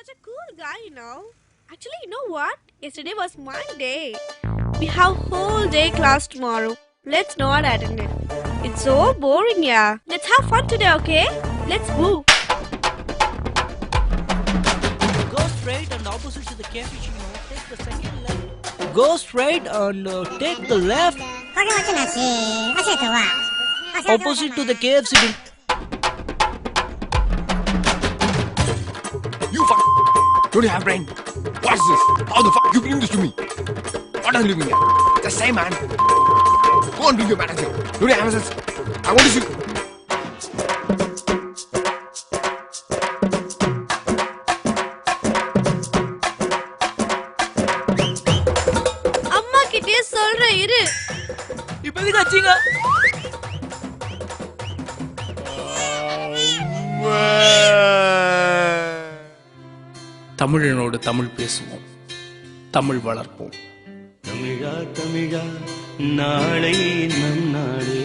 such a cool guy, you know. Actually, you know what? Yesterday was my day. We have whole day class tomorrow. Let's not attend it. It's so boring, yeah. Let's have fun today, okay? Let's move. Go straight and opposite to the cappuccino. Take the second left. Go straight and take the left. Opposite to the KFC. You fuck! Don't you have brain? What is this? How the fuck you bring this to me? What are you doing here? Just say, man. Go and bring your manager. Don't you have sense? I want to see. அம்மா கிட்டே சொல்றேன் இரு. இப்போ எதுக்கு அடிச்சீங்க? தமிழனோடு தமிழ் பேசுவோம், தமிழ் வளர்ப்போம். தமிழா தமிழா நாளை நம் நாளே